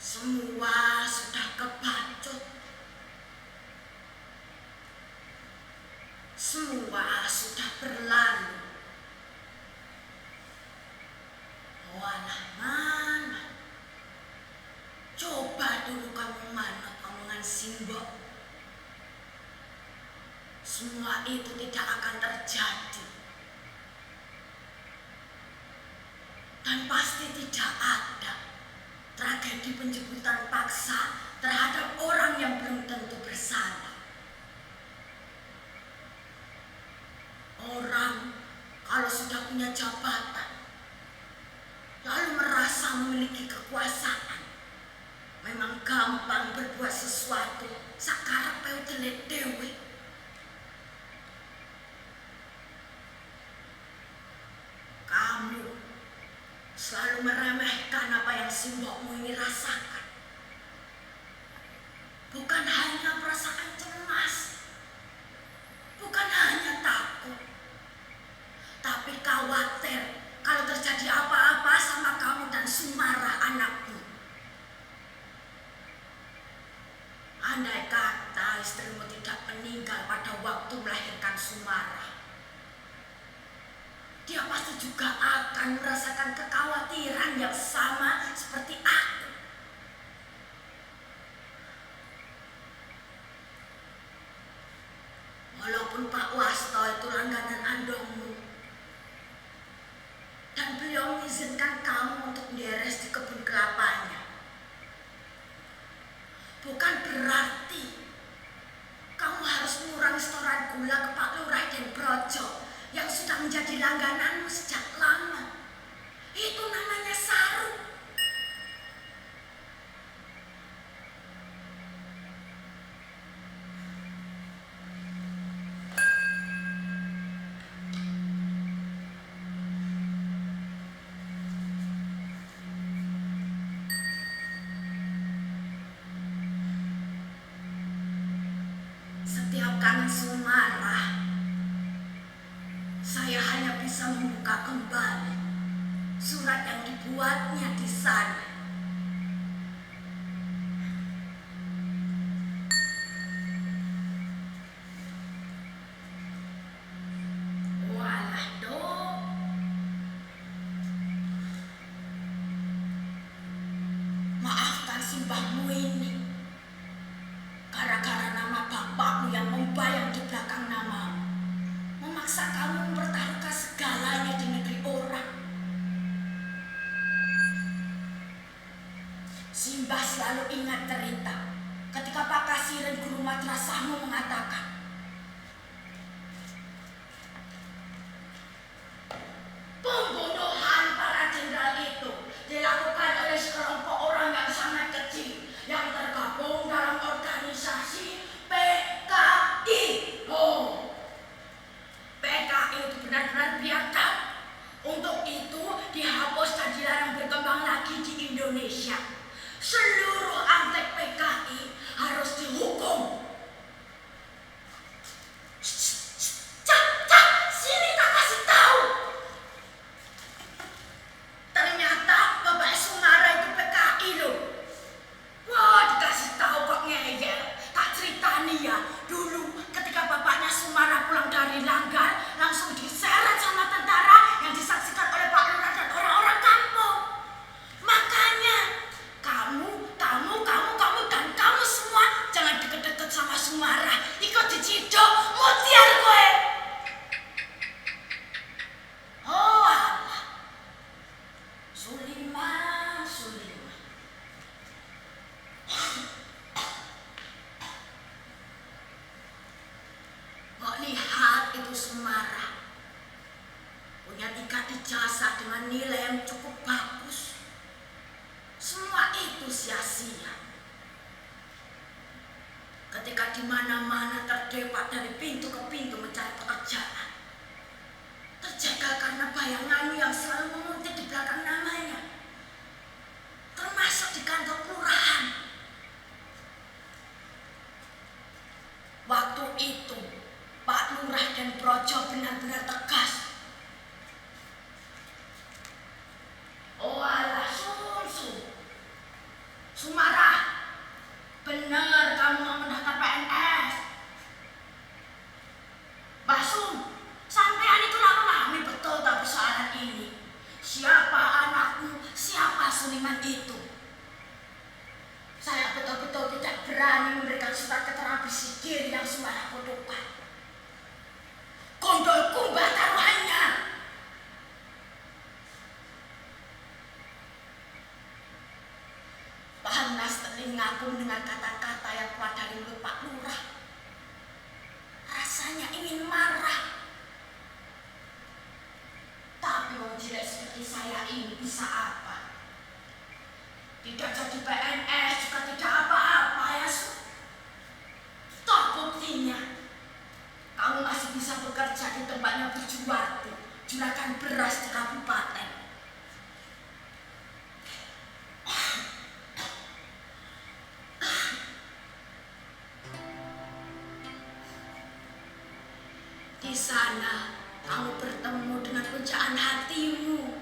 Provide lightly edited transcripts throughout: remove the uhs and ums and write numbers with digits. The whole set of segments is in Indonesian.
Semua sudah kebacut. Semua sudah berlalu. Walah mana? Coba dulu kamu manut omongan Simbok. Semua itu tidak akan terjadi. Dan pasti tidak ada tragedi penjemputan paksa terhadap orang yang belum tentu bersalah. Orang kalau sudah punya jabatan, lalu merasa memiliki kekuasaan, memang gampang berbuat sesuatu sakarep peutele dewe. Kamu selalu meremehkan apa yang Simbokmu ini rasakan. Bukan hanya perasaan cemas, bukan hanya takut, tapi khawatir kalau terjadi apa-apa sama kamu dan Sumarah anakmu. Andai kata istrimu tidak meninggal pada waktu melahirkan Sumarah, dia pasti juga akan merasakan kekhawatiran yang sama seperti aku. Walaupun Pak Wasto itu langganan andongmu, dan beliau mengizinkan kamu untuk beres di kebun kelapanya, bukan berarti kamu harus mengurangi setoran gula ke Pak Lurah dan Brojo yang sudah menjadi langgananmu sejak lama. Itu namanya sarung. Setiap kali Sumarah, saya hanya bisa membuka kembali surat yang dibuatnya di sana. Walah dok, maafkan simbahmu ini. Gara-gara nama bapakmu yang membayang di belakang namamu, memaksa kamu mempertaruhkan segalanya di negeri orang. Simbah selalu ingat cerita ketika Pak Kasirin guru madrasahmu mengatakan, pembunuhan para jenderal itu dilakukan oleh sekelompok orang yang sangat kecil yang tergabung dalam organisasi PKI. Oh, PKI itu benar-benar biadab. Untuk itu dihapus dan dilarang berkembang lagi di Indonesia. Seluruh antek PKI harus dihukum. Cak, sini tak kasih tahu. Ternyata Bapak Sumarah itu PKI loh. Wah, dikasih tahu kok ngeyel. Tak ceritani ya, dulu ketika bapaknya Sumarah pulang dari Langgar, langsung diseret sama tentara yang disaksikan oleh Pak Lurah dan orang-orang kampung. Makanya kamu dan kamu semua jangan deket-deket sama Sumarah. Ikut diciduk, mutiar gue. Oh alah, Sulimah. Kok lihat itu Sumarah punya 3 ijazah dengan nilai yang cukup bagus. Semua itu sia-sia. Ketika di mana-mana terdepak dari pintu ke pintu mencari pekerjaan, terjaga karena bayangannya yang selalu menguntit di belakang namanya, termasuk di kantor kelurahan. Waktu itu Pak Lurah dan Brojo benar-benar tegas. Oh alah, Sumarah Suliman itu. Saya betul-betul tidak berani memberikan surat keterangan Bisidiri yang Sumarah fotokan. Gondolku mbak taruhannya. Panas telingaku mendengar kata-kata yang keluar dari mulut Pak Lurah. Rasanya ingin marah. Tapi orang jelek seperti saya ini bisa apa? Tidak jadi PNS, juga tidak apa-apa ya, Su. Toh buktinya, kamu masih bisa bekerja di tempatnya Bu Juwarti, juragan beras di kabupaten. Di sana, kamu bertemu dengan pujaan hatimu.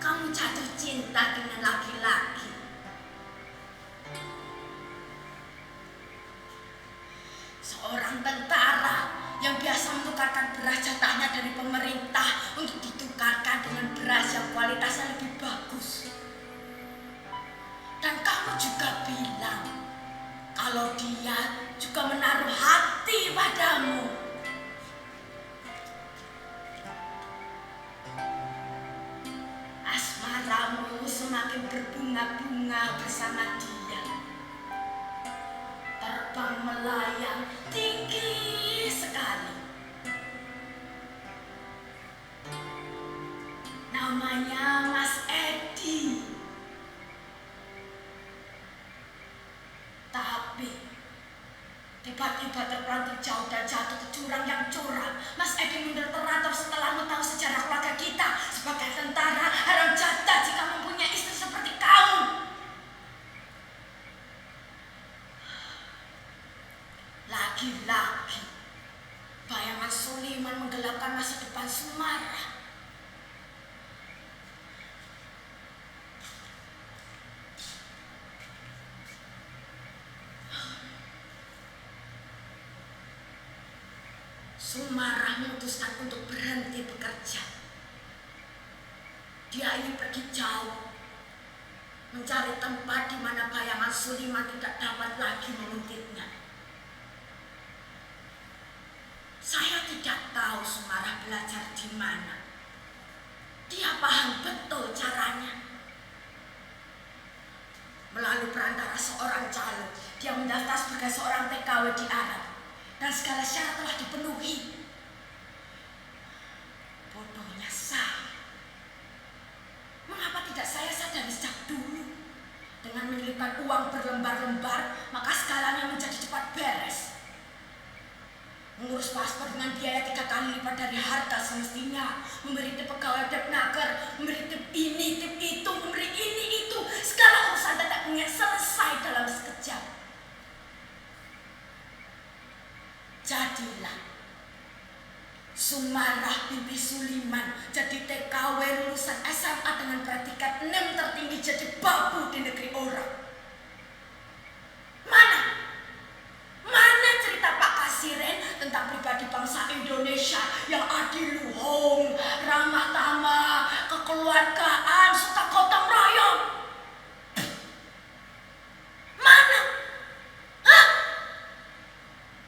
Kamu jatuh cinta dengan laki-laki. Seorang tentara yang biasa menukarkan beras jatahnya dari pemerintah untuk ditukarkan dengan beras yang kualitasnya lebih bagus. Dan kamu juga bilang kalau dia juga menaruh hati padamu. Asmaramu semakin berbunga-bunga bersama dia. Terbang melayang tinggi sekali. Namanya Mas Edi. Tapi tiba-tiba terpelanting jauh dan jatuh ke jurang yang curam. Mas Edi mundur teratur setelah tahu sejarah keluarga kita. Sebagai tentara, haram jatah jika mempunyai istri seperti kamu. Lagi-lagi, bayangan Suliman menggelapkan masa depan Sumarah. Sumarah memutuskan untuk berhenti bekerja. Dia ingin pergi jauh, mencari tempat di mana bayangan Suliman tidak dapat lagi mengintipnya. Saya tidak tahu Sumarah belajar di mana. Dia paham betul caranya. Melalui perantara seorang calon, dia mendaftar sebagai seorang TKW di Arab. Dan segala syarat telah dipenuhi. Bodohnya saya. Mengapa tidak saya sadari sejak dulu? Dengan menyelipkan uang berlembar-lembar, maka segalanya menjadi cepat beres. Mengurus paspor dengan biaya 3 kali lipat dari harta semestinya. Memberi tip pegawai Depnaker, memberi tip ini, tip itu, memberi ini, itu. Segala urusan tidak mungkin selesai dalam sekejap. Jadilah Sumarah binti Suliman jadi TKW lulusan SMA dengan predikat 6 tertinggi, jadi babu di negeri orang. Mana cerita Pak Kasiren tentang pribadi bangsa Indonesia yang adiluhung, ramah tamah, kekeluargaan, serta gotong royong? Mana? Hah?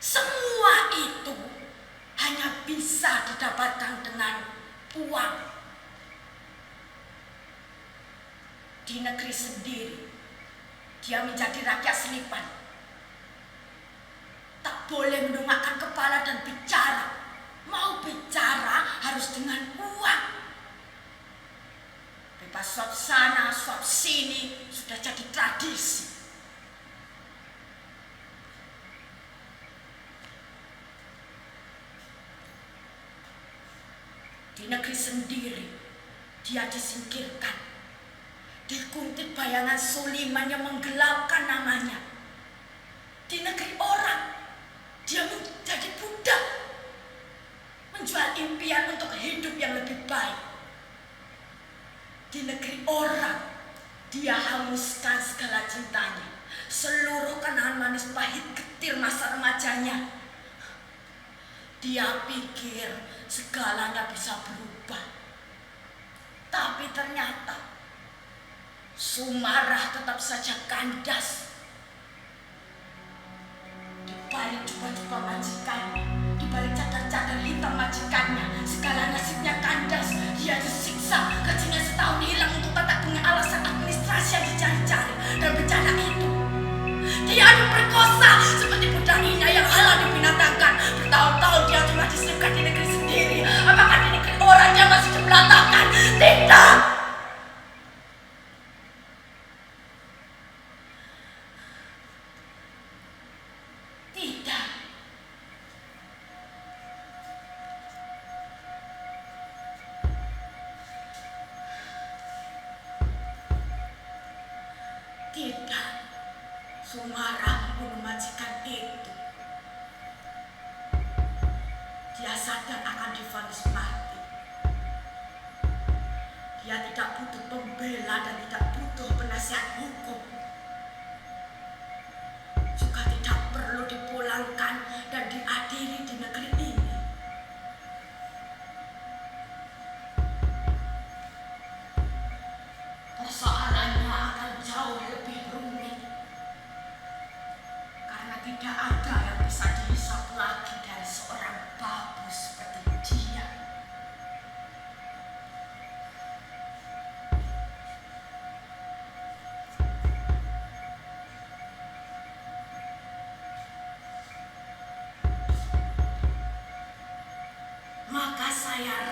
Semua itu hanya bisa didapatkan dengan uang. Di negeri sendiri, dia menjadi rakyat selipan. Tak boleh mendongakkan kepala dan bicara. Mau bicara harus dengan uang. Bebas suap sana, suap sini, sudah jadi tradisi. Di negeri sendiri, dia disingkirkan. Dikuntit bayangan Suliman yang menggelapkan namanya. Di negeri orang, dia menjadi budak. Menjual impian untuk hidup yang lebih baik. Di negeri orang, dia hanguskan segala cintanya. Seluruh kenangan manis pahit getir masa remajanya. Dia pikir segalanya bisa berubah. Tapi ternyata Sumarah tetap saja kandas. Di balik jubah-jubah majikannya, di balik cadar-cadar hitam majikannya, segala nasibnya kandas. Dia disiksa, gajinya setahun hilang untuk tetap dengan alasan administrasi yang dicari-cari. Dan bencana itu, dia diperkosa seperti budak Ina yang halal dibinatangkan. Bertahun-tahun dia cuma diselipkan di negeri sendiri. Apakah di negeri orang dia masih dibelatakan? Tidak! Tidak. Tidak. Sumarah membunuh majikan itu. Dia sadar akan divonis mati. Dia tidak butuh pembela dan tidak butuh penasihat hukum. Juga tidak perlu dipulangkan dan diadili di negeri ini. Persoalannya akan jauh lebih rumit. Karena tidak ada yang bisa dihisap lagi dari seorang babu seperti dia. Maka saya